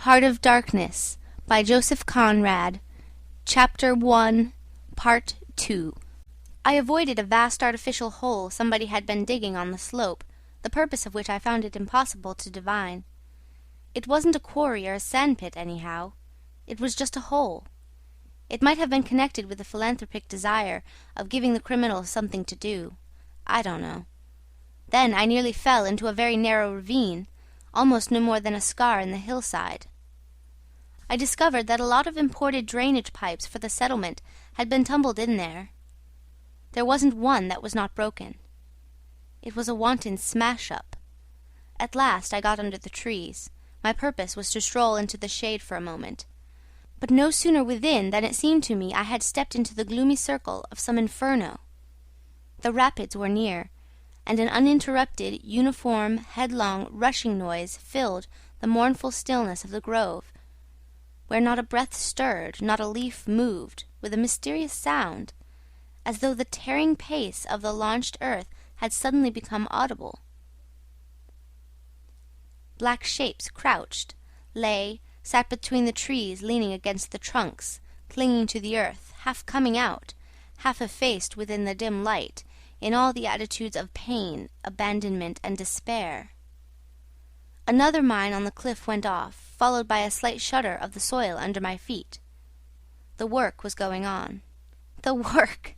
Heart of Darkness by Joseph Conrad. Chapter 1, Part 2. I avoided a vast artificial hole somebody had been digging on the slope, the purpose of which I found it impossible to divine. It wasn't a quarry or a sandpit, anyhow. It was just a hole. It might have been connected with the philanthropic desire of giving the criminals something to do. I don't know. Then I nearly fell into a very narrow ravine, almost no more than a scar in the hillside. I discovered that a lot of imported drainage pipes for the settlement had been tumbled in there. There wasn't one that was not broken. It was a wanton smash-up. At last I got under the trees. My purpose was to stroll into the shade for a moment. But no sooner within than it seemed to me I had stepped into the gloomy circle of some inferno. The rapids were near, and an uninterrupted, uniform, headlong, rushing noise filled the mournful stillness of the grove, where not a breath stirred, not a leaf moved, with a mysterious sound, as though the tearing pace of the launched earth had suddenly become audible. Black shapes crouched, sat between the trees, leaning against the trunks, clinging to the earth, half coming out, half effaced within the dim light, in all the attitudes of pain, abandonment, and despair. Another mine on the cliff went off, followed by a slight shudder of the soil under my feet. The work was going on. The work!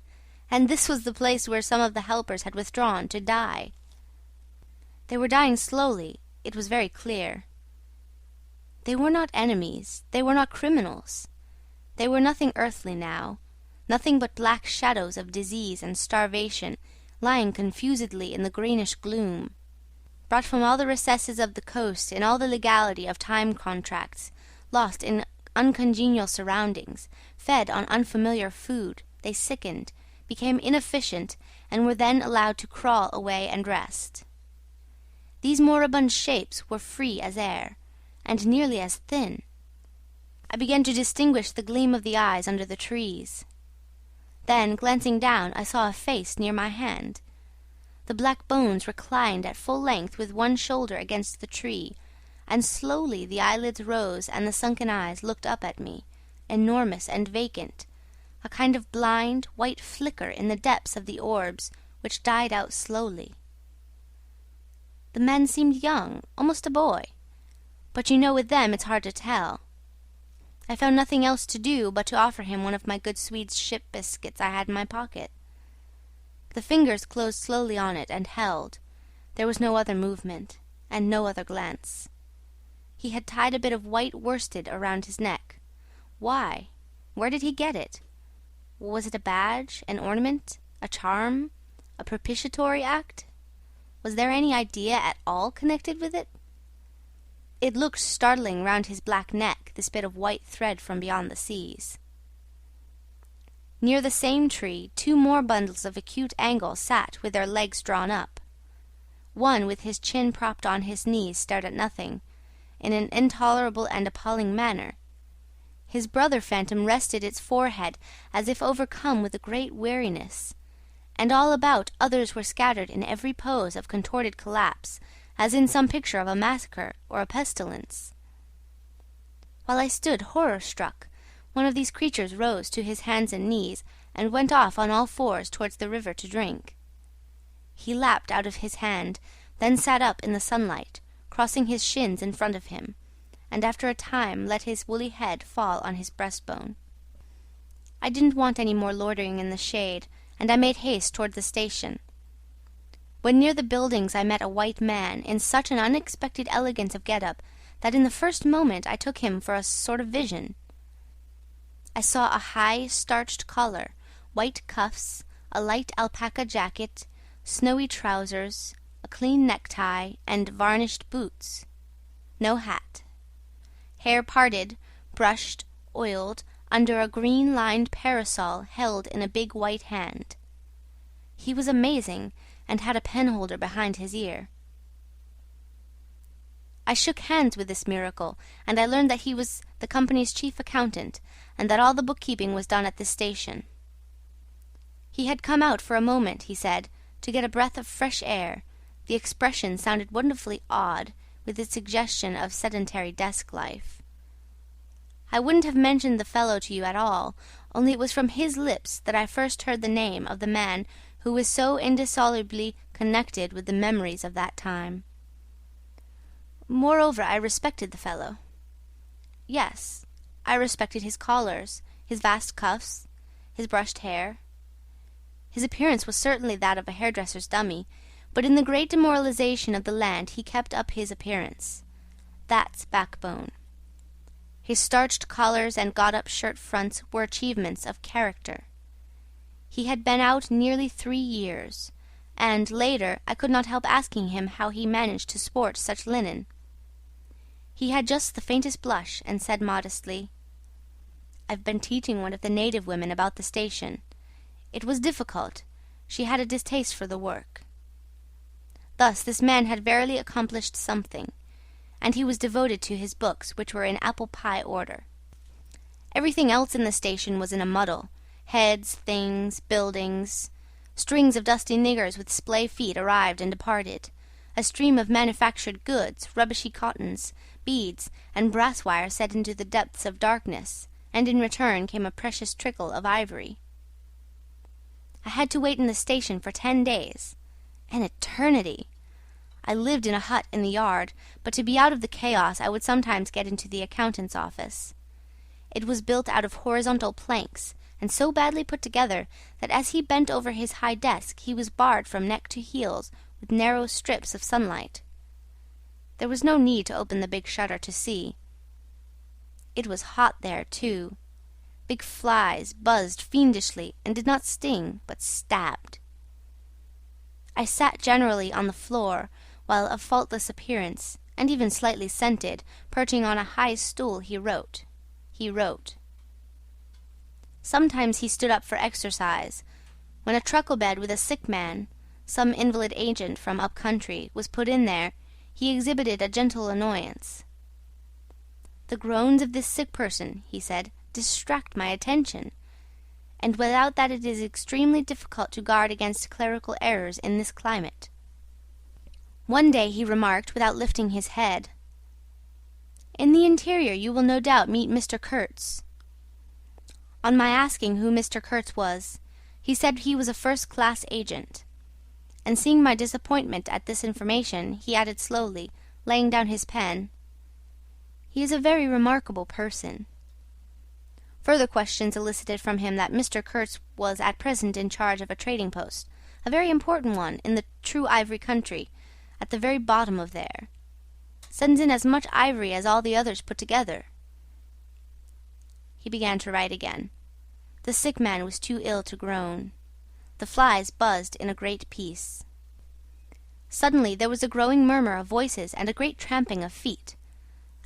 And this was the place where some of the helpers had withdrawn to die. They were dying slowly, it was very clear. They were not enemies, they were not criminals. They were nothing earthly now, nothing but black shadows of disease and starvation lying confusedly in the greenish gloom, brought from all the recesses of the coast in all the legality of time contracts, lost in uncongenial surroundings, fed on unfamiliar food. They sickened, became inefficient, and were then allowed to crawl away and rest. These moribund shapes were free as air, and nearly as thin. I began to distinguish the gleam of the eyes under the trees. Then, glancing down, I saw a face near my hand. The black bones reclined at full length with one shoulder against the tree, and slowly the eyelids rose and the sunken eyes looked up at me, enormous and vacant, a kind of blind, white flicker in the depths of the orbs, which died out slowly. The man seemed young, almost a boy, but you know with them it's hard to tell. I found nothing else to do but to offer him one of my good Swede's ship biscuits I had in my pocket. The fingers closed slowly on it and held. There was no other movement, and no other glance. He had tied a bit of white worsted around his neck. Why? Where did he get it? Was it a badge, an ornament, a charm, a propitiatory act? Was there any idea at all connected with it? It looked startling round his black neck, this bit of white thread from beyond the seas. Near the same tree, two more bundles of acute angle sat with their legs drawn up. One, with his chin propped on his knees, stared at nothing, in an intolerable and appalling manner. His brother phantom rested its forehead as if overcome with a great weariness, and all about others were scattered in every pose of contorted collapse, as in some picture of a massacre or a pestilence. While I stood horror-struck, one of these creatures rose to his hands and knees and went off on all fours towards the river to drink. He lapped out of his hand, then sat up in the sunlight, crossing his shins in front of him, and after a time let his woolly head fall on his breastbone. I didn't want any more loitering in the shade, and I made haste toward the station. When near the buildings I met a white man, in such an unexpected elegance of get-up that in the first moment I took him for a sort of vision. I saw a high, starched collar, white cuffs, a light alpaca jacket, snowy trousers, a clean necktie, and varnished boots. No hat. Hair parted, brushed, oiled, under a green-lined parasol held in a big white hand. He was amazing, and had a penholder behind his ear. I shook hands with this miracle, and I learned that he was the company's chief accountant, and that all the bookkeeping was done at this station. He had come out for a moment, he said, to get a breath of fresh air. The expression sounded wonderfully odd, with its suggestion of sedentary desk life. I wouldn't have mentioned the fellow to you at all, only it was from his lips that I first heard the name of the man who was so indissolubly connected with the memories of that time. Moreover, I respected the fellow. Yes, I respected his collars, his vast cuffs, his brushed hair. His appearance was certainly that of a hairdresser's dummy, but in the great demoralization of the land he kept up his appearance. That's backbone. His starched collars and got-up shirt fronts were achievements of character. He had been out nearly 3 years, and, later, I could not help asking him how he managed to sport such linen. He had just the faintest blush, and said modestly, "I've been teaching one of the native women about the station. It was difficult. She had a distaste for the work." Thus this man had verily accomplished something, and he was devoted to his books, which were in apple-pie order. Everything else in the station was in a muddle: heads, things, buildings. Strings of dusty niggers with splay feet arrived and departed. A stream of manufactured goods, rubbishy cottons, beads, and brass wire set into the depths of darkness, and in return came a precious trickle of ivory. I had to wait in the station for 10 days. An eternity! I lived in a hut in the yard, but to be out of the chaos I would sometimes get into the accountant's office. It was built out of horizontal planks, and so badly put together that as he bent over his high desk he was barred from neck to heels with narrow strips of sunlight. There was no need to open the big shutter to see. It was hot there, too. Big flies buzzed fiendishly and did not sting, but stabbed. I sat generally on the floor, while of faultless appearance, and even slightly scented, perching on a high stool, he wrote. Sometimes he stood up for exercise. When a truckle-bed with a sick man, some invalid agent from up-country, was put in there, he exhibited a gentle annoyance. "The groans of this sick person," he said, "distract my attention, and without that it is extremely difficult to guard against clerical errors in this climate." One day he remarked, without lifting his head, "In the interior you will no doubt meet Mr. Kurtz." On my asking who Mr. Kurtz was, he said he was a first-class agent; and seeing my disappointment at this information, he added slowly, laying down his pen, "He is a very remarkable person." Further questions elicited from him that Mr. Kurtz was at present in charge of a trading post, a very important one, in the true ivory country, at the very bottom of there. Sends in as much ivory as all the others put together. He began to write again. The sick man was too ill to groan. The flies buzzed in a great peace. Suddenly there was a growing murmur of voices and a great tramping of feet.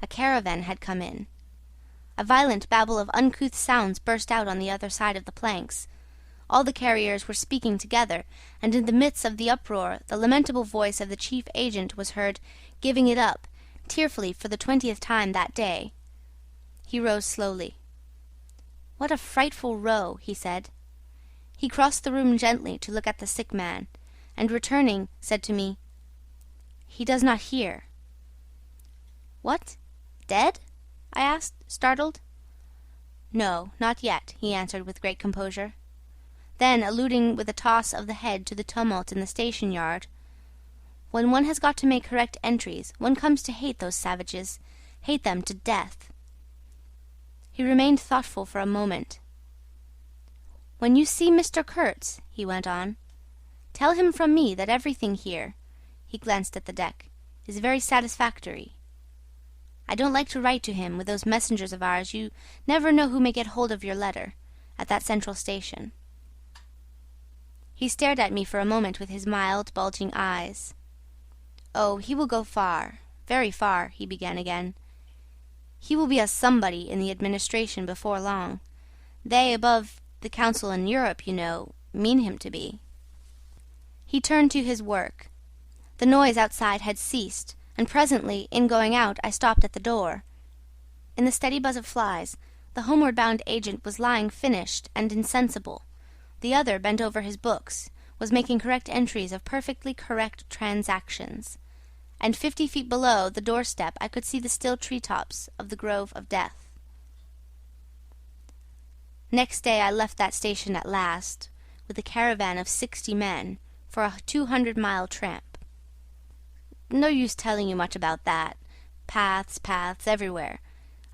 A caravan had come in. A violent babble of uncouth sounds burst out on the other side of the planks. All the carriers were speaking together, and in the midst of the uproar the lamentable voice of the chief agent was heard, giving it up, tearfully for the 20th time that day. He rose slowly. "What a frightful row," he said. He crossed the room gently to look at the sick man, and returning, said to me, "He does not hear." "What? Dead?" I asked, startled. "No, not yet," he answered with great composure. Then, alluding with a toss of the head to the tumult in the station-yard, "When one has got to make correct entries, one comes to hate those savages, hate them to death." He remained thoughtful for a moment. "When you see Mr. Kurtz," he went on, "tell him from me that everything here," he glanced at the deck, "is very satisfactory. I don't like to write to him with those messengers of ours, you never know who may get hold of your letter, at that central station." He stared at me for a moment with his mild, bulging eyes. "Oh, he will go far, very far," he began again. "He will be a somebody in the administration before long. They above the council in Europe, you know, mean him to be." He turned to his work. The noise outside had ceased, and presently, in going out, I stopped at the door. In the steady buzz of flies, the homeward-bound agent was lying finished and insensible. The other, bent over his books, was making correct entries of perfectly correct transactions. And 50 feet below the doorstep I could see the still tree-tops of the Grove of Death. Next day I left that station at last, with a caravan of 60 men, for a 200-mile tramp. No use telling you much about that. Paths everywhere.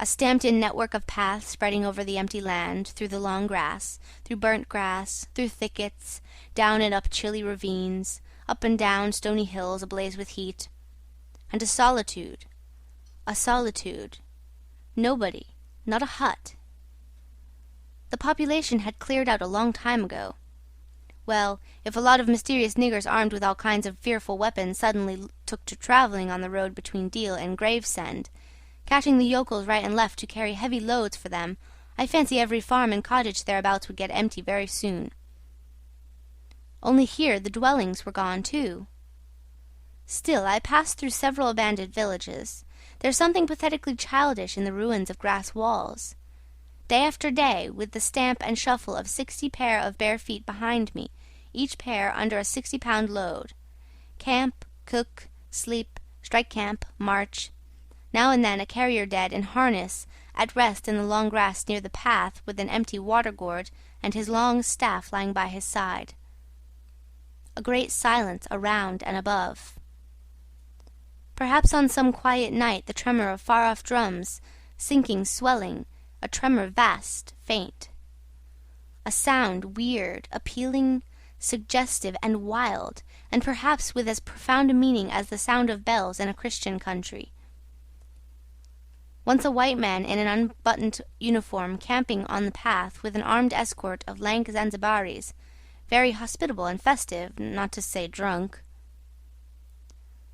A stamped-in network of paths spreading over the empty land, through the long grass, through burnt grass, through thickets, down and up chilly ravines, up and down stony hills ablaze with heat. And a solitude. Nobody, not a hut. The population had cleared out a long time ago. Well, if a lot of mysterious niggers armed with all kinds of fearful weapons suddenly took to travelling on the road between Deal and Gravesend, catching the yokels right and left to carry heavy loads for them, I fancy every farm and cottage thereabouts would get empty very soon. Only here the dwellings were gone too. Still, I passed through several abandoned villages. There's something pathetically childish in the ruins of grass walls. Day after day, with the stamp and shuffle of 60 pair of bare feet behind me, each pair under a 60-pound load. Camp, cook, sleep, strike camp, march. Now and then a carrier dead in harness, at rest in the long grass near the path, with an empty water-gourd and his long staff lying by his side. A great silence around and above. Perhaps on some quiet night the tremor of far-off drums, sinking, swelling, a tremor vast, faint. A sound weird, appealing, suggestive, and wild, and perhaps with as profound a meaning as the sound of bells in a Christian country. Once a white man in an unbuttoned uniform camping on the path with an armed escort of lank Zanzibaris, very hospitable and festive, not to say drunk,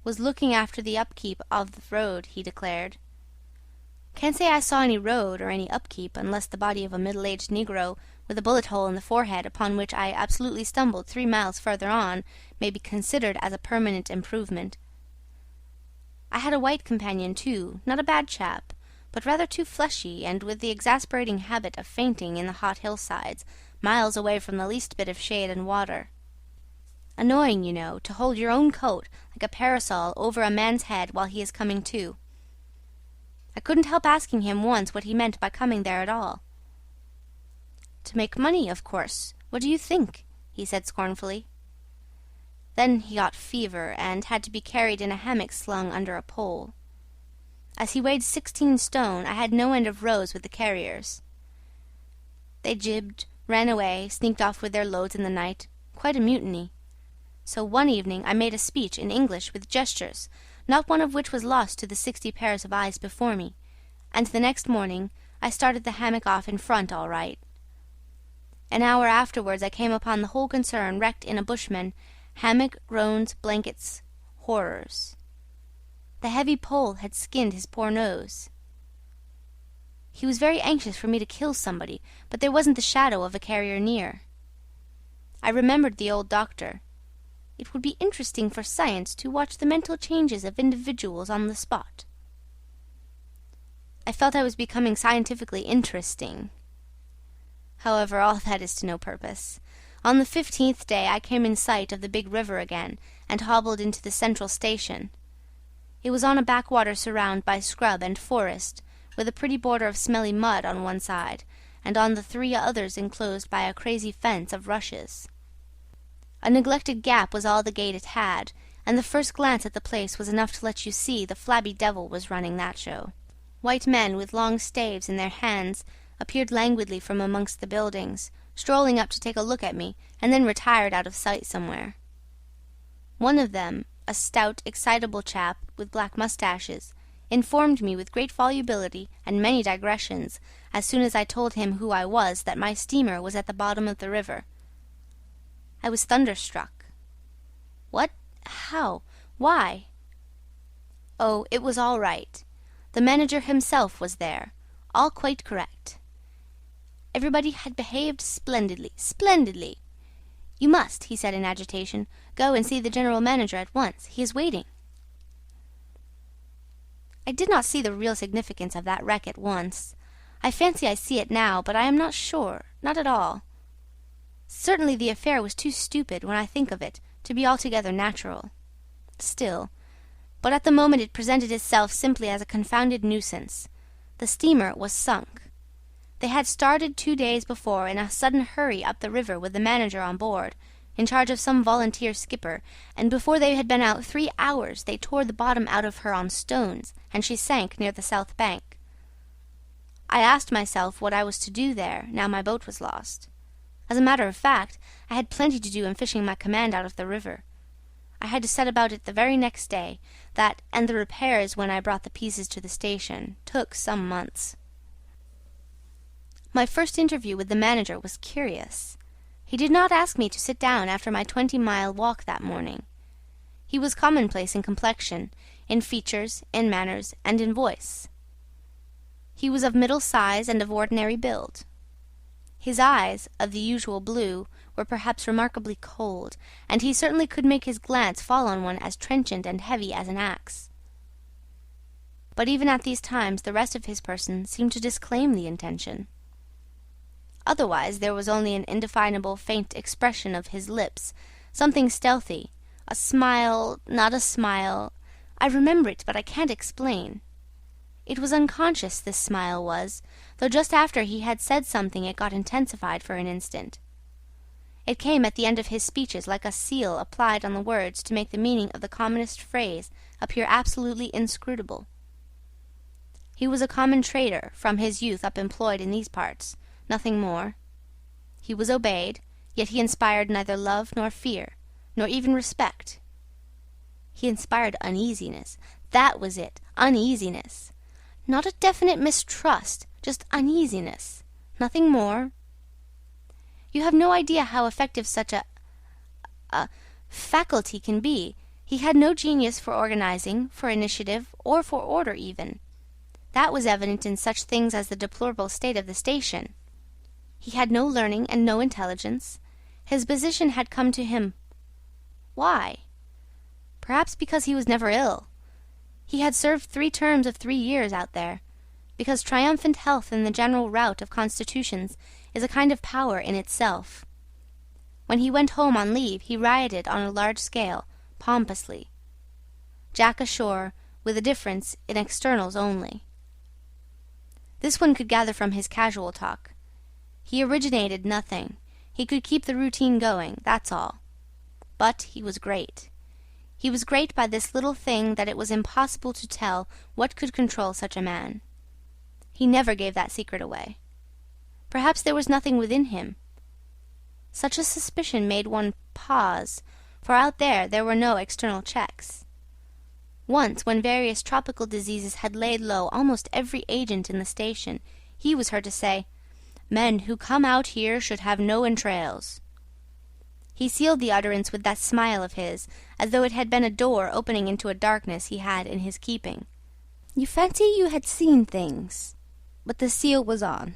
was looking after the upkeep of the road, he declared. Can't say I saw any road or any upkeep, unless the body of a middle-aged negro with a bullet hole in the forehead, upon which I absolutely stumbled 3 miles further on, may be considered as a permanent improvement. I had a white companion too, not a bad chap, but rather too fleshy, and with the exasperating habit of fainting in the hot hillsides, miles away from the least bit of shade and water. Annoying, you know, to hold your own coat like a parasol over a man's head while he is coming to. I couldn't help asking him once what he meant by coming there at all. To make money, of course. What do you think? He said scornfully. Then he got fever, and had to be carried in a hammock slung under a pole. As he weighed 16 stone, I had no end of rows with the carriers. They jibbed, ran away, sneaked off with their loads in the night, quite a mutiny. So one evening I made a speech in English with gestures, not one of which was lost to the 60 pairs of eyes before me, and the next morning I started the hammock off in front all right. An hour afterwards I came upon the whole concern wrecked in a bushman, hammock, roans, blankets, horrors. The heavy pole had skinned his poor nose. He was very anxious for me to kill somebody, but there wasn't the shadow of a carrier near. I remembered the old doctor. It would be interesting for science to watch the mental changes of individuals on the spot. I felt I was becoming scientifically interesting. However, all that is to no purpose. On the 15th day I came in sight of the big river again, and hobbled into the central station. It was on a backwater surrounded by scrub and forest, with a pretty border of smelly mud on one side, and on the 3 others enclosed by a crazy fence of rushes. A neglected gap was all the gate it had, and the first glance at the place was enough to let you see the flabby devil was running that show. White men with long staves in their hands appeared languidly from amongst the buildings, strolling up to take a look at me, and then retired out of sight somewhere. One of them, a stout, excitable chap with black moustaches, informed me with great volubility and many digressions, as soon as I told him who I was, that my steamer was at the bottom of the river. I was thunderstruck. What? How? Why? Oh, it was all right. The manager himself was there, all quite correct. Everybody had behaved splendidly, splendidly. You must, he said in agitation, go and see the general manager at once. He is waiting. I did not see the real significance of that wreck at once. I fancy I see it now, but I am not sure, not at all. Certainly the affair was too stupid, when I think of it, to be altogether natural. Still, but at the moment it presented itself simply as a confounded nuisance. The steamer was sunk. They had started 2 days before in a sudden hurry up the river with the manager on board, in charge of some volunteer skipper, and before they had been out 3 hours they tore the bottom out of her on stones, and she sank near the south bank. I asked myself what I was to do there, now my boat was lost. As a matter of fact, I had plenty to do in fishing my command out of the river. I had to set about it the very next day, that, and the repairs when I brought the pieces to the station, took some months. My first interview with the manager was curious. He did not ask me to sit down after my 20-mile walk that morning. He was commonplace in complexion, in features, in manners, and in voice. He was of middle size and of ordinary build. His eyes, of the usual blue, were perhaps remarkably cold, and he certainly could make his glance fall on one as trenchant and heavy as an axe. But even at these times the rest of his person seemed to disclaim the intention. Otherwise there was only an indefinable faint expression of his lips, something stealthy, a smile, not a smile. I remember it, but I can't explain. It was unconscious, this smile was, though just after he had said something it got intensified for an instant. It came at the end of his speeches like a seal applied on the words to make the meaning of the commonest phrase appear absolutely inscrutable. He was a common trader, from his youth up employed in these parts, nothing more. He was obeyed, yet he inspired neither love nor fear, nor even respect. He inspired uneasiness. That was it, uneasiness. Not a definite mistrust, just uneasiness, nothing more. You have no idea how effective such a faculty can be. He had no genius for organizing, for initiative, or for order even. That was evident in such things as the deplorable state of the station. He had no learning and no intelligence. His position had come to him. Why? Perhaps because he was never ill. He had served 3 terms of 3 years out there, because triumphant health in the general rout of constitutions is a kind of power in itself. When he went home on leave he rioted on a large scale, pompously. Jack ashore, with a difference in externals only. This one could gather from his casual talk. He originated nothing. He could keep the routine going, that's all. But he was great. He was great by this little thing that it was impossible to tell what could control such a man. He never gave that secret away. Perhaps there was nothing within him. Such a suspicion made one pause, for out there were no external checks. Once, when various tropical diseases had laid low almost every agent in the station, he was heard to say, "Men who come out here should have no entrails." He sealed the utterance with that smile of his, as though it had been a door opening into a darkness he had in his keeping. You fancy you had seen things, but the seal was on.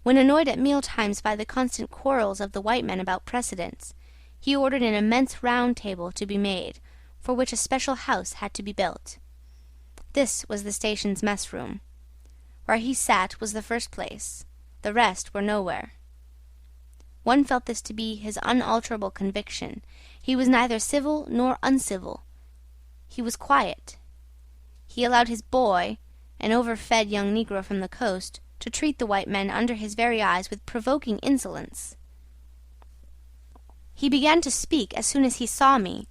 When annoyed at meal-times by the constant quarrels of the white men about precedence, he ordered an immense round table to be made, for which a special house had to be built. This was the station's mess-room. Where he sat was the first place. The rest were nowhere. One felt this to be his unalterable conviction. He was neither civil nor uncivil. He was quiet. He allowed his boy, an overfed young negro from the coast, to treat the white men under his very eyes with provoking insolence. He began to speak as soon as he saw me.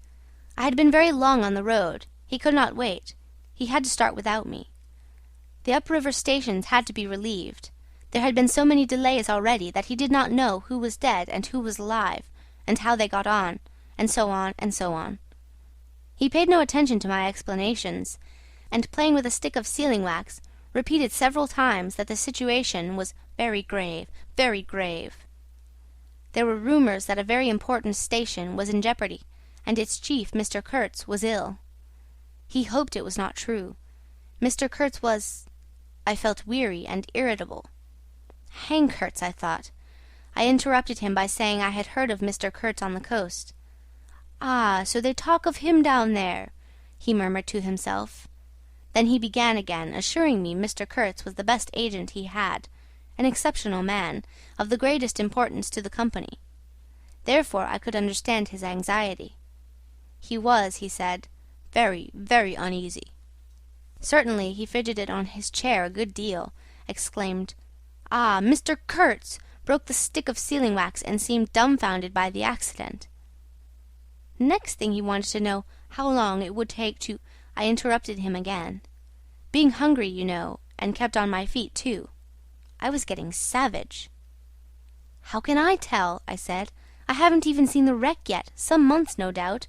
I had been very long on the road. He could not wait. He had to start without me. The upriver stations had to be relieved. There had been so many delays already that he did not know who was dead and who was alive, and how they got on, and so on, and so on. He paid no attention to my explanations, and playing with a stick of sealing-wax, repeated several times that the situation was very grave, very grave. There were rumours that a very important station was in jeopardy, and its chief, Mr. Kurtz, was ill. He hoped it was not true. Mr. Kurtz was... I felt weary and irritable. Hang Kurtz, I thought. I interrupted him by saying I had heard of Mr. Kurtz on the coast. "Ah, so they talk of him down there," he murmured to himself. Then he began again, assuring me Mr. Kurtz was the best agent he had, an exceptional man, of the greatest importance to the company. Therefore I could understand his anxiety. He was, he said, very, very uneasy. Certainly he fidgeted on his chair a good deal, exclaimed, Ah, Mr. Kurtz broke the stick of sealing-wax and seemed dumbfounded by the accident. Next thing he wanted to know how long it would take to... I interrupted him again. Being hungry, you know, and kept on my feet, too. I was getting savage. "How can I tell?" I said. "I haven't even seen the wreck yet, some months, no doubt.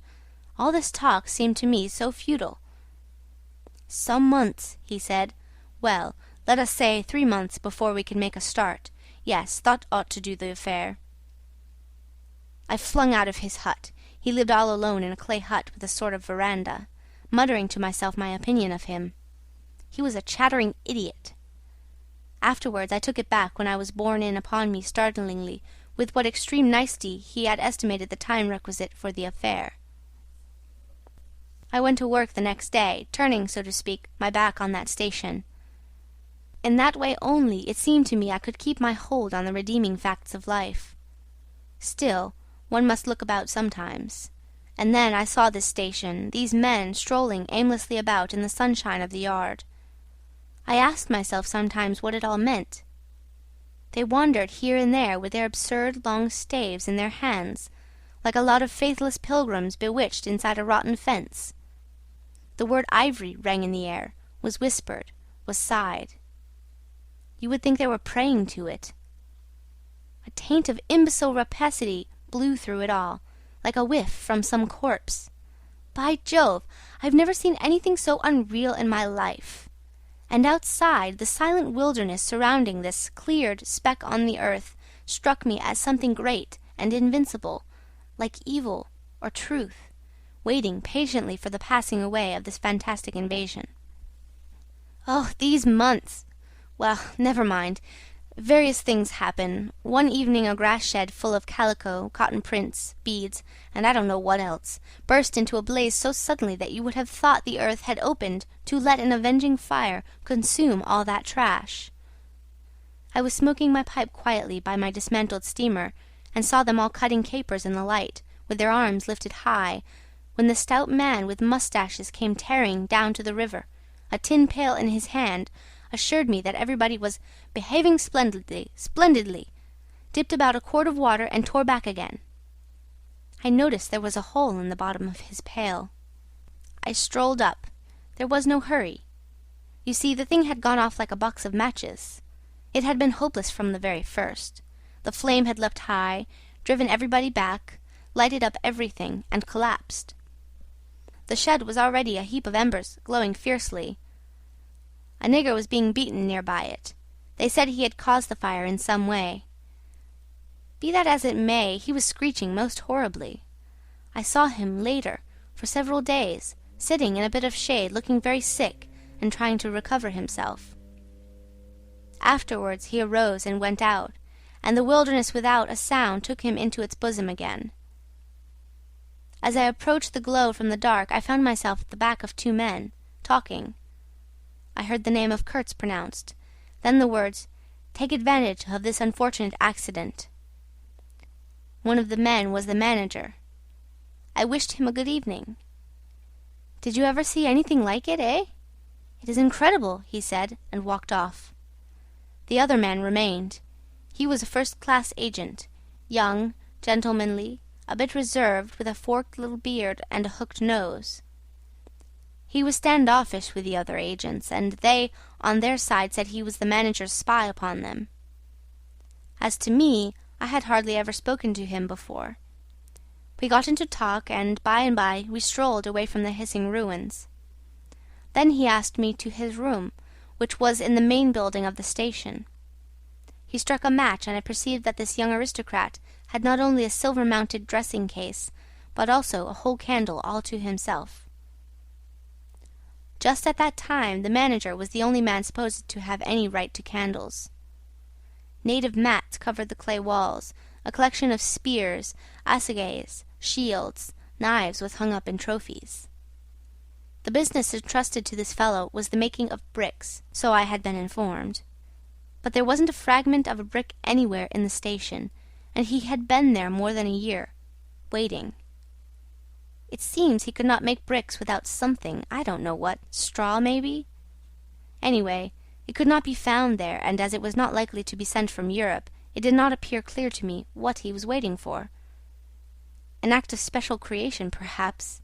All this talk seemed to me so futile." "Some months," he said. "Well, let us say 3 months before we can make a start. Yes, that ought to do the affair." I flung out of his hut. He lived all alone in a clay hut with a sort of veranda, muttering to myself my opinion of him. He was a chattering idiot. Afterwards I took it back when I was borne in upon me startlingly with what extreme nicety he had estimated the time requisite for the affair. I went to work the next day, turning, so to speak, my back on that station. In that way only it seemed to me I could keep my hold on the redeeming facts of life. Still, one must look about sometimes. And then I saw this station, these men strolling aimlessly about in the sunshine of the yard. I asked myself sometimes what it all meant. They wandered here and there with their absurd long staves in their hands, like a lot of faithless pilgrims bewitched inside a rotten fence. The word ivory rang in the air, was whispered, was sighed. You would think they were praying to it. A taint of imbecile rapacity blew through it all, like a whiff from some corpse. By Jove, I've never seen anything so unreal in my life. And outside, the silent wilderness surrounding this cleared speck on the earth struck me as something great and invincible, like evil or truth, waiting patiently for the passing away of this fantastic invasion. Oh, these months! Well, never mind. Various things happen. One evening a grass shed full of calico, cotton prints, beads, and I don't know what else, burst into a blaze so suddenly that you would have thought the earth had opened to let an avenging fire consume all that trash. I was smoking my pipe quietly by my dismantled steamer, and saw them all cutting capers in the light, with their arms lifted high, when the stout man with moustaches came tearing down to the river, a tin pail in his hand, assured me that everybody was behaving splendidly, dipped about a quart of water and tore back again. I noticed there was a hole in the bottom of his pail. I strolled up. There was no hurry. You see, the thing had gone off like a box of matches. It had been hopeless from the very first. The flame had leapt high, driven everybody back, lighted up everything, and collapsed. The shed was already a heap of embers, glowing fiercely. A nigger was being beaten near by it. They said he had caused the fire in some way. Be that as it may, he was screeching most horribly. I saw him later, for several days, sitting in a bit of shade, looking very sick and trying to recover himself. Afterwards he arose and went out, and the wilderness without a sound took him into its bosom again. As I approached the glow from the dark, I found myself at the back of 2 men, talking. I heard the name of Kurtz pronounced, then the words, "Take advantage of this unfortunate accident." One of the men was the manager. I wished him a good evening. "Did you ever see anything like it, eh? It is incredible," he said, and walked off. The other man remained. He was a first-class agent, young, gentlemanly, a bit reserved, with a forked little beard and a hooked nose. He was standoffish with the other agents, and they, on their side, said he was the manager's spy upon them. As to me, I had hardly ever spoken to him before. We got into talk, and by we strolled away from the hissing ruins. Then he asked me to his room, which was in the main building of the station. He struck a match, and I perceived that this young aristocrat had not only a silver-mounted dressing-case, but also a whole candle all to himself. Just at that time the manager was the only man supposed to have any right to candles. Native mats covered the clay walls, a collection of spears, assegais, shields, knives was hung up in trophies. The business entrusted to this fellow was the making of bricks, so I had been informed. But there wasn't a fragment of a brick anywhere in the station, and he had been there more than a year, waiting. It seems he could not make bricks without something, I don't know what, straw maybe? Anyway, It could not be found there, and as it was not likely to be sent from Europe, it did not appear clear to me what he was waiting for. An act of special creation, perhaps.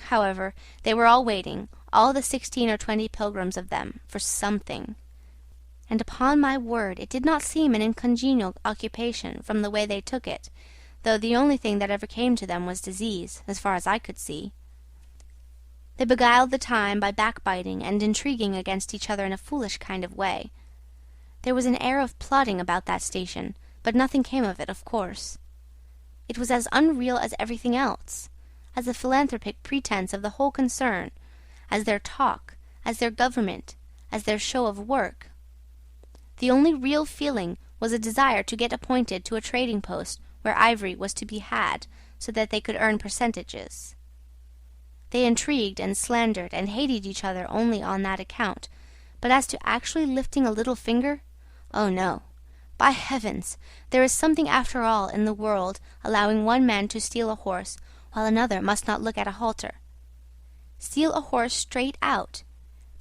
However, they were all waiting, all the 16 or 20 pilgrims of them, for something. And upon my word, it did not seem an uncongenial occupation from the way they took it, though the only thing that ever came to them was disease, as far as I could see. They beguiled the time by backbiting and intriguing against each other in a foolish kind of way. There was an air of plotting about that station, but nothing came of it, of course. It was as unreal as everything else, as the philanthropic pretense of the whole concern, as their talk, as their government, as their show of work. The only real feeling was a desire to get appointed to a trading post where ivory was to be had, so that they could earn percentages. They intrigued and slandered and hated each other only on that account, but as to actually lifting a little finger, oh no! By heavens, there is something after all in the world allowing one man to steal a horse while another must not look at a halter. Steal a horse straight out.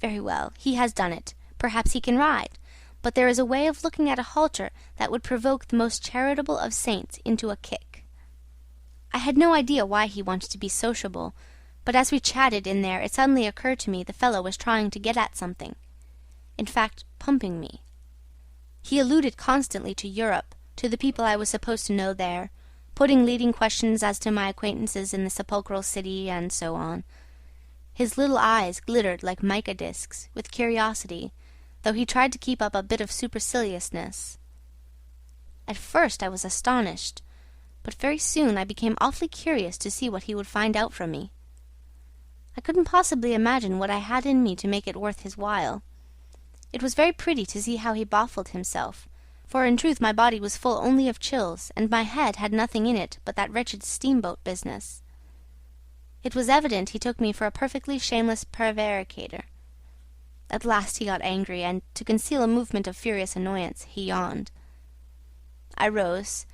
Very well, he has done it. Perhaps he can ride. But there is a way of looking at a halter that would provoke the most charitable of saints into a kick. I had no idea why he wanted to be sociable, but as we chatted in there it suddenly occurred to me the fellow was trying to get at something. In fact, pumping me. He alluded constantly to Europe, to the people I was supposed to know there, putting leading questions as to my acquaintances in the sepulchral city, and so on. His little eyes glittered like mica discs with curiosity, though he tried to keep up a bit of superciliousness. At first I was astonished, but very soon I became awfully curious to see what he would find out from me. I couldn't possibly imagine what I had in me to make it worth his while. It was very pretty to see how he baffled himself, for in truth my body was full only of chills, and my head had nothing in it but that wretched steamboat business. It was evident he took me for a perfectly shameless prevaricator. At last he got angry, and, to conceal a movement of furious annoyance, he yawned. I rose.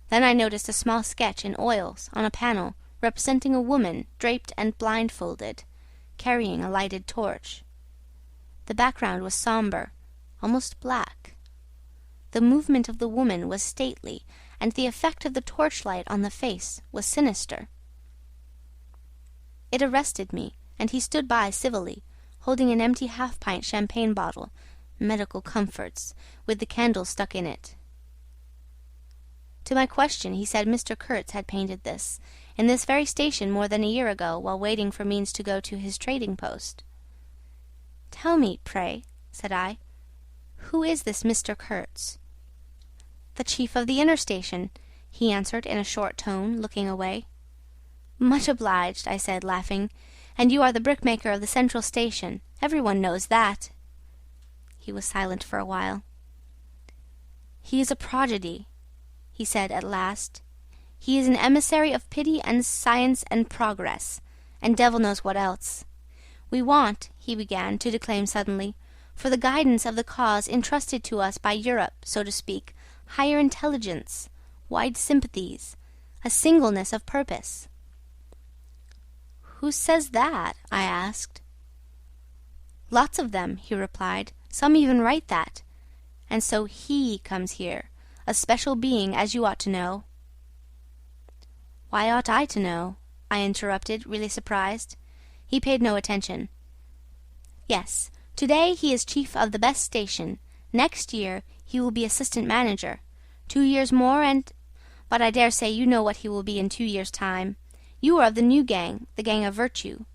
Then I noticed a small sketch in oils on a panel representing a woman draped and blindfolded, carrying a lighted torch. The background was sombre, almost black. The movement of the woman was stately, and the effect of the torchlight on the face was sinister. It arrested me, and he stood by civilly, holding an empty half-pint champagne bottle, medical comforts, with the candle stuck in it. To my question he said Mr. Kurtz had painted this, in this very station more than a year ago, while waiting for means to go to his trading post. "Tell me, pray," said I, "who is this Mr. Kurtz?" "The chief of the inner station," he answered in a short tone, looking away. "Much obliged," I said, laughing. "And you are the brickmaker of the central station. Everyone knows that." He was silent for a while. "He is a prodigy," he said at last. "He is an emissary of pity and science and progress, and devil knows what else. We want," he began to declaim suddenly, "for the guidance of the cause entrusted to us by Europe, so to speak, higher intelligence, wide sympathies, a singleness of purpose." "Who says that?" I asked. "Lots of them," he replied. "Some even write that. And so he comes here, a special being, as you ought to know." "Why ought I to know?" I interrupted, really surprised. He paid no attention. "Yes, today he is chief of the best station. Next year he will be assistant manager. 2 years more and... But I dare say you know what he will be in 2 years' time. You are of the new gang, the gang of virtue.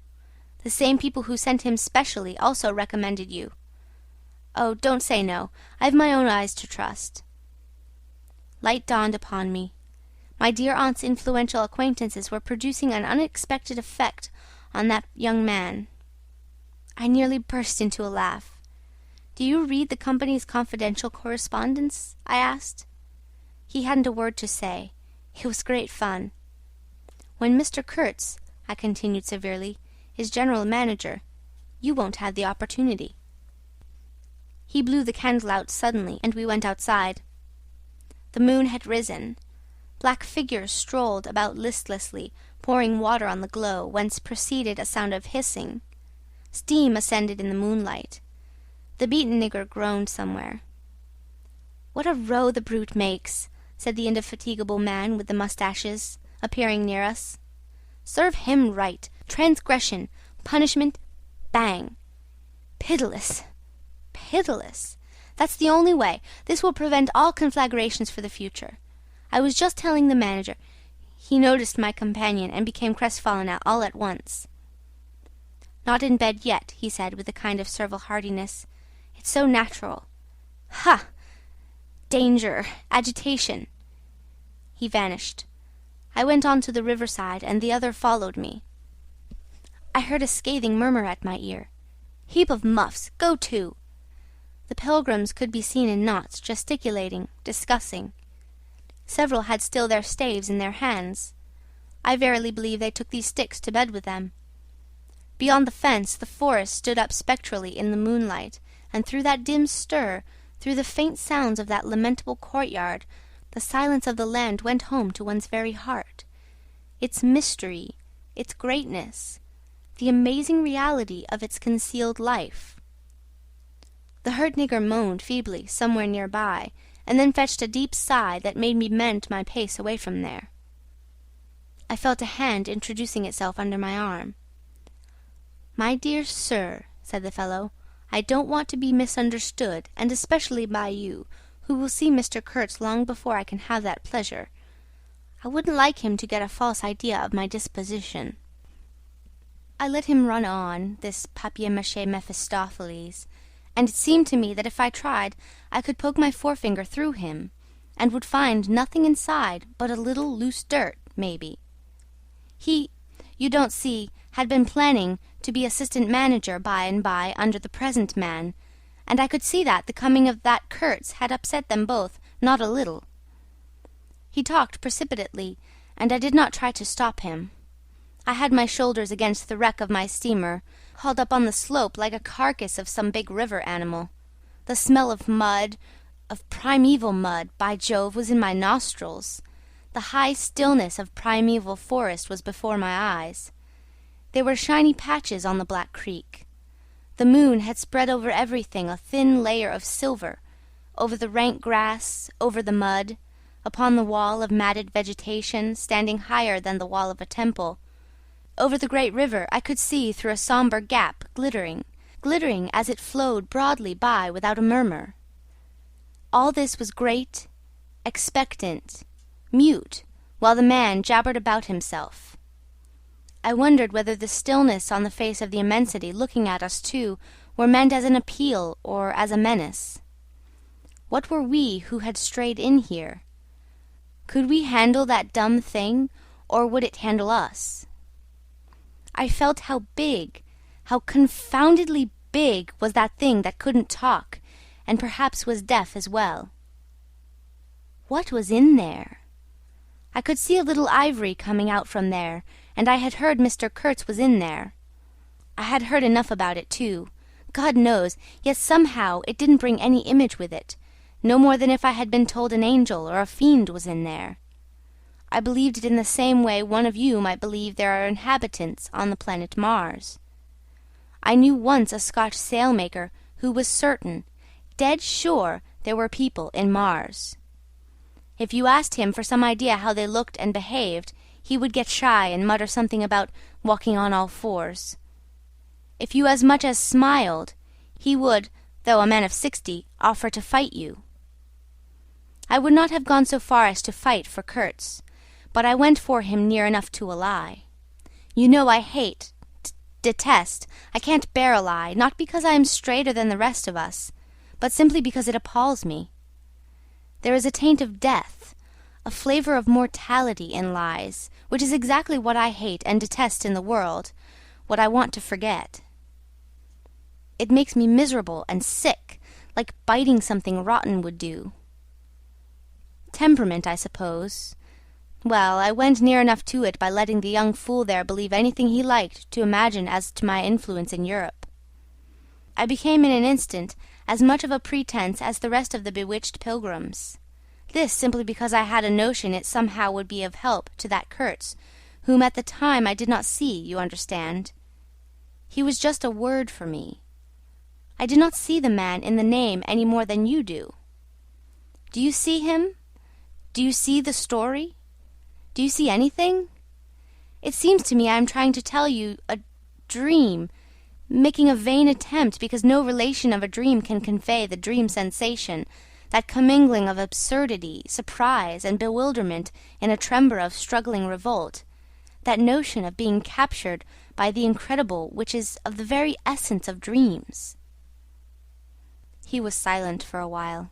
The same people who sent him specially also recommended you. Oh, don't say no. I've my own eyes to trust." Light dawned upon me. My dear aunt's influential acquaintances were producing an unexpected effect on that young man. I nearly burst into a laugh. "Do you read the company's confidential correspondence?" I asked. He hadn't a word to say. It was great fun. "When Mr. Kurtz," I continued severely, "is general manager, you won't have the opportunity." He blew the candle out suddenly, and we went outside. The moon had risen. Black figures strolled about listlessly, pouring water on the glow, whence proceeded a sound of hissing. Steam ascended in the moonlight. The beaten nigger groaned somewhere. "What a row the brute makes!" said the indefatigable man with the moustaches, appearing near us. "Serve him right! Transgression! Punishment! Bang! Pitiless! Pitiless! That's the only way. This will prevent all conflagrations for the future. I was just telling the manager..." He noticed my companion and became crestfallen all at once. "Not in bed yet," he said, with a kind of servile heartiness. "It's so natural. Ha! Danger! Agitation!" He vanished. I went on to the riverside, and the other followed me. I heard a scathing murmur at my ear. "Heap of muffs! Go to!" The pilgrims could be seen in knots, gesticulating, discussing. Several had still their staves in their hands. I verily believe they took these sticks to bed with them. Beyond the fence the forest stood up spectrally in the moonlight, and through that dim stir, through the faint sounds of that lamentable courtyard, the silence of the land went home to one's very heart. Its mystery, its greatness, the amazing reality of its concealed life. The hurt nigger moaned feebly somewhere near by, and then fetched a deep sigh that made me mend my pace away from there. I felt a hand introducing itself under my arm. "My dear sir," said the fellow, "I don't want to be misunderstood, and especially by you, who will see Mr. Kurtz long before I can have that pleasure. I wouldn't like him to get a false idea of my disposition." I let him run on, this papier-mâché Mephistopheles, and it seemed to me that if I tried I could poke my forefinger through him, and would find nothing inside but a little loose dirt, maybe. He, you don't see, had been planning to be assistant manager by and by under the present man, and I could see that the coming of that Kurtz had upset them both not a little. He talked precipitately, and I did not try to stop him. I had my shoulders against the wreck of my steamer, hauled up on the slope like a carcass of some big river animal. The smell of mud, of primeval mud, by Jove, was in my nostrils. The high stillness of primeval forest was before my eyes. There were shiny patches on the black creek. The moon had spread over everything a thin layer of silver, over the rank grass, over the mud, upon the wall of matted vegetation standing higher than the wall of a temple. Over the great river I could see through a sombre gap, glittering as it flowed broadly by without a murmur. All this was great, expectant, mute, while the man jabbered about himself. I wondered whether the stillness on the face of the immensity looking at us two were meant as an appeal or as a menace. What were we who had strayed in here? Could we handle that dumb thing, or would it handle us? I felt how big, how confoundedly big was that thing that couldn't talk, and perhaps was deaf as well. What was in there? I could see a little ivory coming out from there, and I had heard Mr. Kurtz was in there. I had heard enough about it, too, God knows, yet somehow it didn't bring any image with it, no more than if I had been told an angel or a fiend was in there. I believed it in the same way one of you might believe there are inhabitants on the planet Mars. I knew once a Scotch sailmaker who was certain, dead sure, there were people in Mars. If you asked him for some idea how they looked and behaved, he would get shy and mutter something about walking on all fours. If you as much as smiled, he would, though a man of 60, offer to fight you. I would not have gone so far as to fight for Kurtz, but I went for him near enough to a lie. You know I hate, detest, I can't bear a lie, not because I am straighter than the rest of us, but simply because it appalls me. There is a taint of death, a flavour of mortality in lies, which is exactly what I hate and detest in the world, what I want to forget. It makes me miserable and sick, like biting something rotten would do. Temperament, I suppose. Well, I went near enough to it by letting the young fool there believe anything he liked to imagine as to my influence in Europe. I became in an instant as much of a pretence as the rest of the bewitched pilgrims. This simply because I had a notion it somehow would be of help to that Kurtz, whom at the time I did not see, you understand. He was just a word for me. I do not see the man in the name any more than you do. Do you see him? Do you see the story? Do you see anything? It seems to me I am trying to tell you a dream, making a vain attempt, because no relation of a dream can convey the dream sensation, that commingling of absurdity, surprise, and bewilderment in a tremor of struggling revolt, that notion of being captured by the incredible which is of the very essence of dreams. He was silent for a while.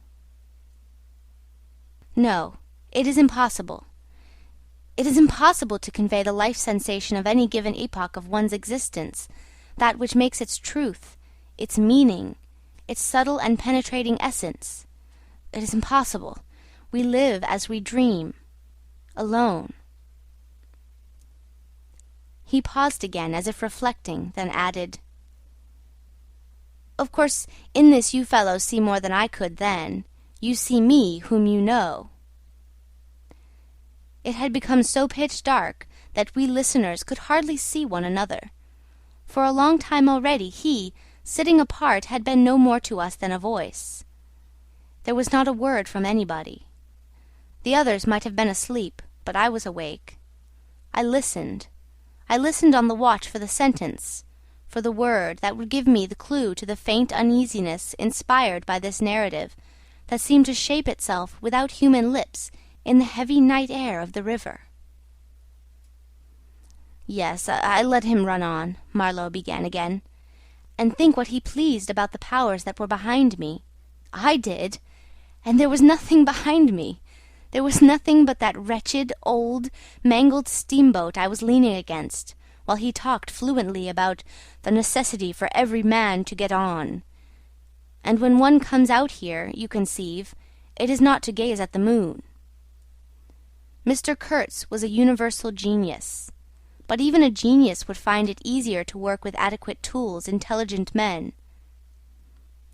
No, it is impossible. It is impossible to convey the life sensation of any given epoch of one's existence, that which makes its truth, its meaning, its subtle and penetrating essence. It is impossible. We live as we dream, alone. He paused again, as if reflecting, then added, "Of course, in this you fellows see more than I could then. You see me, whom you know." It had become so pitch dark that we listeners could hardly see one another. For a long time already he, sitting apart, had been no more to us than a voice. There was not a word from anybody. The others might have been asleep, but I was awake. I listened on the watch for the sentence, for the word that would give me the clue to the faint uneasiness inspired by this narrative, that seemed to shape itself without human lips in the heavy night air of the river. "Yes, I let him run on," Marlowe began again, "and think what he pleased about the powers that were behind me. I did, and there was nothing behind me. There was nothing but that wretched, old, mangled steamboat I was leaning against, while he talked fluently about the necessity for every man to get on. And when one comes out here, you conceive, it is not to gaze at the moon. Mr. Kurtz was a universal genius, but even a genius would find it easier to work with adequate tools, intelligent men.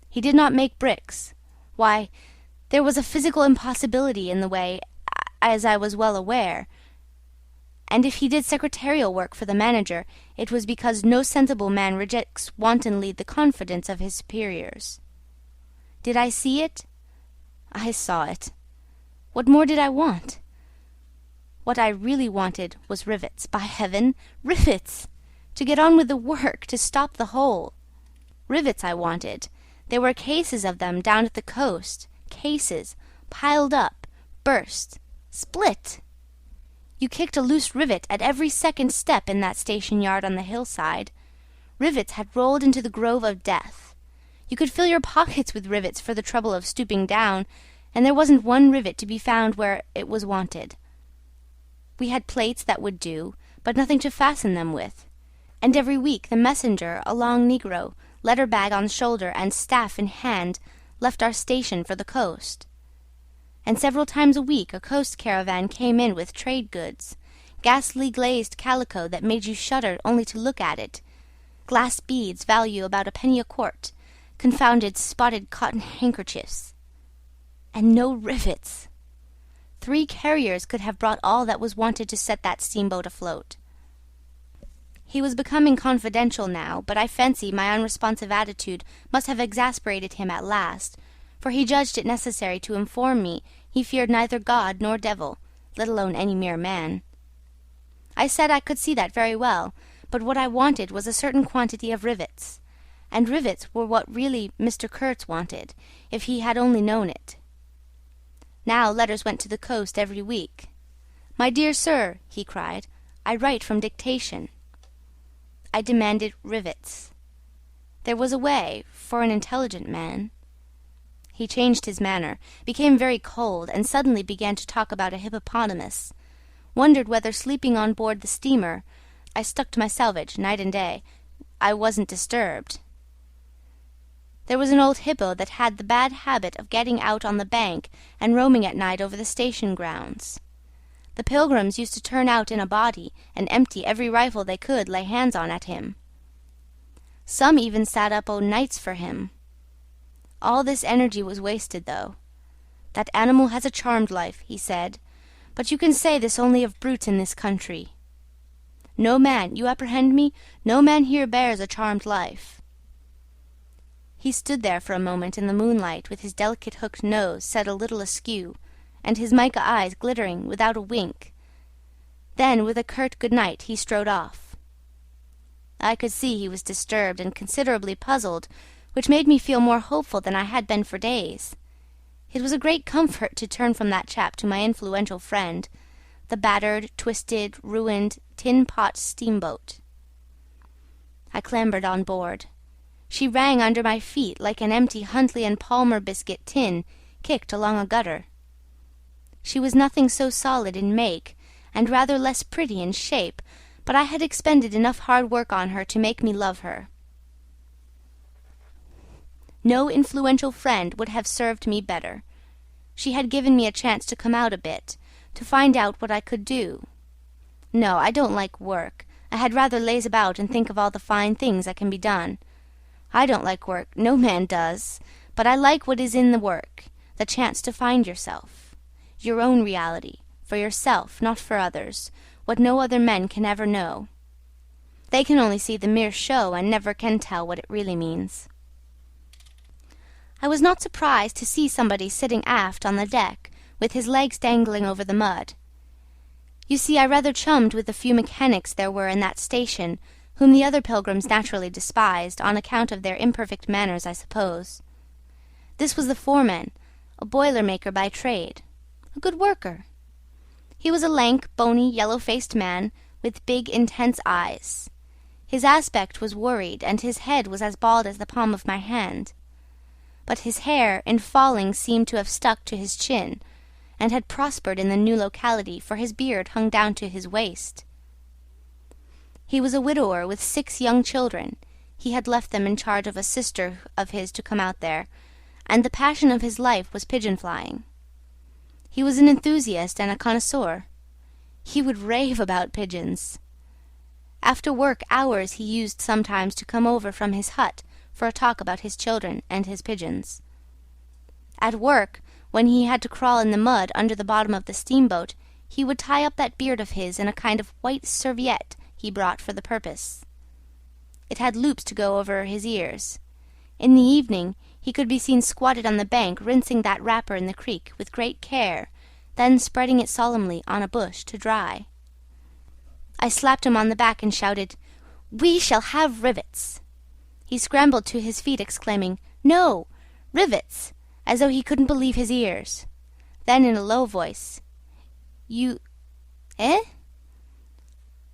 He did not make bricks. Why, there was a physical impossibility in the way, as I was well aware, and if he did secretarial work for the manager, it was because no sensible man rejects wantonly the confidence of his superiors. Did I see it? I saw it. What more did I want? What I really wanted was rivets, by heaven, rivets! To get on with the work, to stop the hole. Rivets I wanted. There were cases of them down at the coast, cases, piled up, burst, split. You kicked a loose rivet at every second step in that station-yard on the hillside. Rivets had rolled into the grove of death. You could fill your pockets with rivets for the trouble of stooping down, and there wasn't one rivet to be found where it was wanted. We had plates that would do, but nothing to fasten them with. And every week the messenger, a long negro, letter-bag on shoulder and staff in hand, left our station for the coast. And several times a week a coast caravan came in with trade goods, ghastly glazed calico that made you shudder only to look at it, glass beads value about a penny a quart, confounded spotted cotton handkerchiefs. And no rivets! 3 carriers could have brought all that was wanted to set that steamboat afloat. He was becoming confidential now, but I fancy my unresponsive attitude must have exasperated him at last, for he judged it necessary to inform me he feared neither God nor devil, let alone any mere man. I said I could see that very well, but what I wanted was a certain quantity of rivets, and rivets were what really Mr. Kurtz wanted, if he had only known it. Now letters went to the coast every week. "My dear sir," he cried, "I write from dictation." I demanded rivets. There was a way, for an intelligent man. He changed his manner, became very cold, and suddenly began to talk about a hippopotamus. Wondered whether sleeping on board the steamer, I stuck to my salvage night and day, I wasn't disturbed. There was an old hippo that had the bad habit of getting out on the bank and roaming at night over the station grounds. The pilgrims used to turn out in a body and empty every rifle they could lay hands on at him. Some even sat up o' nights for him. All this energy was wasted, though. That animal has a charmed life, he said, but you can say this only of brutes in this country. No man, you apprehend me, no man here bears a charmed life. He stood there for a moment in the moonlight, with his delicate hooked nose set a little askew, and his mica eyes glittering without a wink. Then, with a curt good night, he strode off. I could see he was disturbed and considerably puzzled, which made me feel more hopeful than I had been for days. It was a great comfort to turn from that chap to my influential friend, the battered, twisted, ruined, tin-pot steamboat. I clambered on board. She rang under my feet like an empty Huntley and Palmer biscuit tin kicked along a gutter. She was nothing so solid in make, and rather less pretty in shape, but I had expended enough hard work on her to make me love her. No influential friend would have served me better. She had given me a chance to come out a bit, to find out what I could do. No, I don't like work. I had rather laze about and think of all the fine things that can be done. I don't like work, no man does, but I like what is in the work, the chance to find yourself, your own reality, for yourself, not for others, what no other men can ever know. They can only see the mere show and never can tell what it really means. I was not surprised to see somebody sitting aft on the deck, with his legs dangling over the mud. You see, I rather chummed with the few mechanics there were in that station, whom the other pilgrims naturally despised, on account of their imperfect manners, I suppose. This was the foreman, a boiler-maker by trade, a good worker. He was a lank, bony, yellow-faced man, with big, intense eyes. His aspect was worried, and his head was as bald as the palm of my hand. But his hair, in falling, seemed to have stuck to his chin, and had prospered in the new locality, for his beard hung down to his waist. He was a widower with 6 young children. He had left them in charge of a sister of his to come out there, and the passion of his life was pigeon-flying. He was an enthusiast and a connoisseur. He would rave about pigeons. After work hours he used sometimes to come over from his hut for a talk about his children and his pigeons. At work, when he had to crawl in the mud under the bottom of the steamboat, he would tie up that beard of his in a kind of white serviette he brought for the purpose. It had loops to go over his ears. In the evening he could be seen squatted on the bank, rinsing that wrapper in the creek with great care, then spreading it solemnly on a bush to dry. I slapped him on the back and shouted, "We shall have rivets!" He scrambled to his feet, exclaiming, "No, rivets!" as though he couldn't believe his ears. Then, in a low voice, "You... eh?"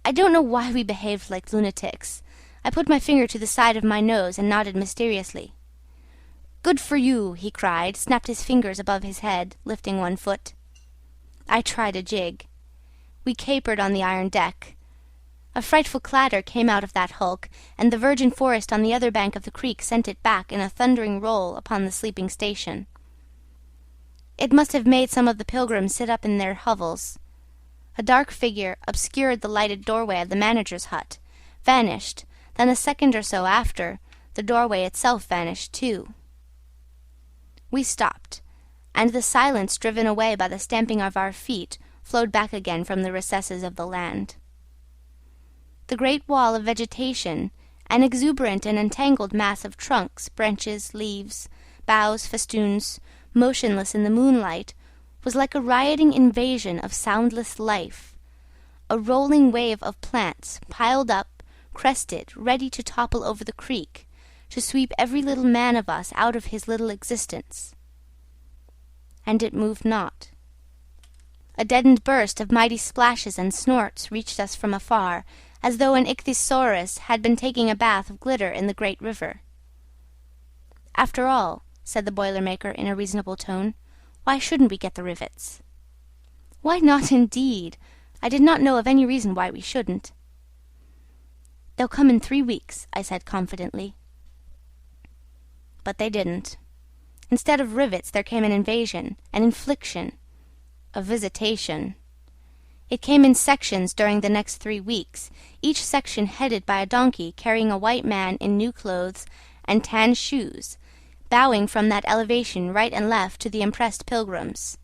I don't know why we behaved like lunatics. I put my finger to the side of my nose and nodded mysteriously. "Good for you!" he cried, snapped his fingers above his head, lifting one foot. I tried a jig. We capered on the iron deck. A frightful clatter came out of that hulk, and the virgin forest on the other bank of the creek sent it back in a thundering roll upon the sleeping station. It must have made some of the pilgrims sit up in their hovels. A dark figure obscured the lighted doorway of the manager's hut, vanished, then a second or so after, the doorway itself vanished too. We stopped, and the silence driven away by the stamping of our feet flowed back again from the recesses of the land. The great wall of vegetation, an exuberant and entangled mass of trunks, branches, leaves, boughs, festoons, motionless in the moonlight, was like a rioting invasion of soundless life, a rolling wave of plants, piled up, crested, ready to topple over the creek, to sweep every little man of us out of his little existence. And it moved not. A deadened burst of mighty splashes and snorts reached us from afar, as though an ichthyosaurus had been taking a bath of glitter in the great river. "After all," said the boiler-maker in a reasonable tone, "why shouldn't we get the rivets?" "Why not, indeed? I did not know of any reason why we shouldn't." "They'll come in 3 weeks," I said confidently. But they didn't. Instead of rivets there came an invasion, an infliction, a visitation. It came in sections during the next 3 weeks, each section headed by a donkey carrying a white man in new clothes and tan shoes, bowing from that elevation right and left to the impressed pilgrims.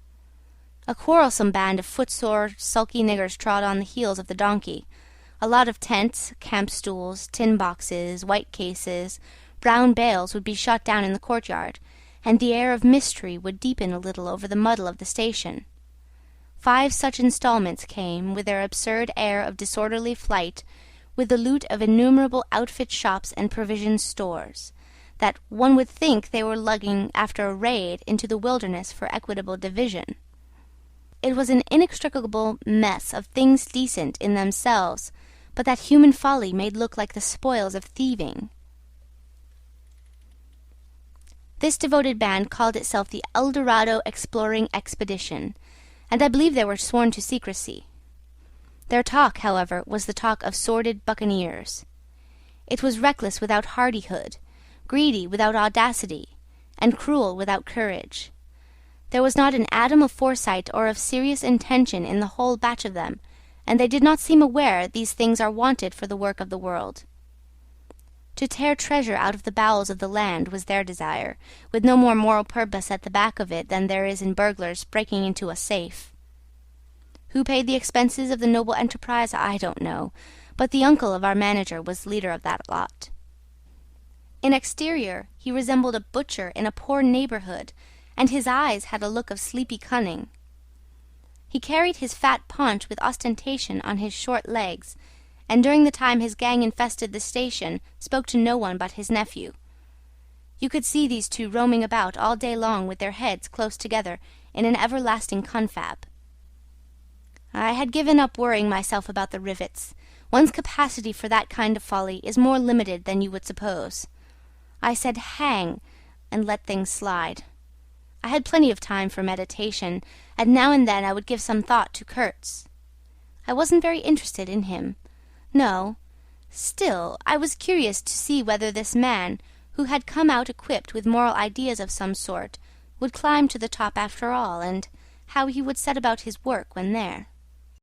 A quarrelsome band of footsore, sulky niggers trod on the heels of the donkey. A lot of tents, camp stools, tin boxes, white cases, brown bales would be shot down in the courtyard, and the air of mystery would deepen a little over the muddle of the station. 5 such instalments came, with their absurd air of disorderly flight, with the loot of innumerable outfit shops and provision stores, that one would think they were lugging after a raid into the wilderness for equitable division. It was an inextricable mess of things decent in themselves, but that human folly made look like the spoils of thieving. This devoted band called itself the El Dorado Exploring Expedition, and I believe they were sworn to secrecy. Their talk, however, was the talk of sordid buccaneers. It was reckless without hardihood, greedy without audacity, and cruel without courage. There was not an atom of foresight or of serious intention in the whole batch of them, and they did not seem aware these things are wanted for the work of the world. To tear treasure out of the bowels of the land was their desire, with no more moral purpose at the back of it than there is in burglars breaking into a safe. Who paid the expenses of the noble enterprise, I don't know, but the uncle of our manager was leader of that lot. In exterior he resembled a butcher in a poor neighbourhood, and his eyes had a look of sleepy cunning. He carried his fat paunch with ostentation on his short legs, and during the time his gang infested the station spoke to no one but his nephew. You could see these two roaming about all day long with their heads close together in an everlasting confab. I had given up worrying myself about the rivets. One's capacity for that kind of folly is more limited than you would suppose. I said hang, and let things slide. I had plenty of time for meditation, and now and then I would give some thought to Kurtz. I wasn't very interested in him. No. Still, I was curious to see whether this man, who had come out equipped with moral ideas of some sort, would climb to the top after all, and how he would set about his work when there.